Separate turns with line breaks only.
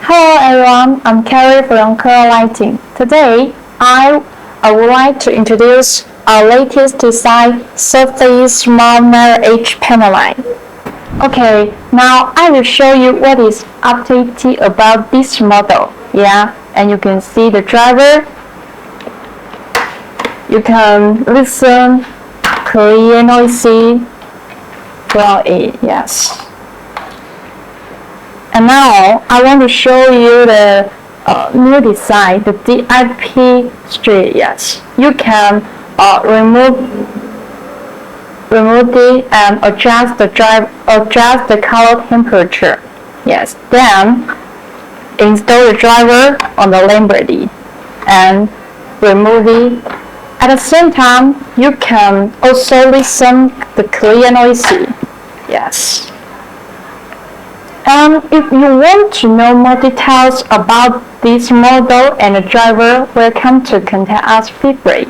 Hello everyone, I'm Carrie from KEOU Lighting. Today, I would like to introduce our latest design, Surface Smart Mirror Edge panel light. Okay, now I will show you what is updated about this model. Yeah, and you can see the driver. You can listen clear noisy from it. Yes. And now I want to show you the new design, the DIP strip. Yes, you can remove it and adjust the color temperature. Yes, then install the driver on the lamp ready and remove it. At the same time, you can also listen the clear noisy. Yes. And if you want to know more details about this model and the driver, welcome to contact us. Feel free.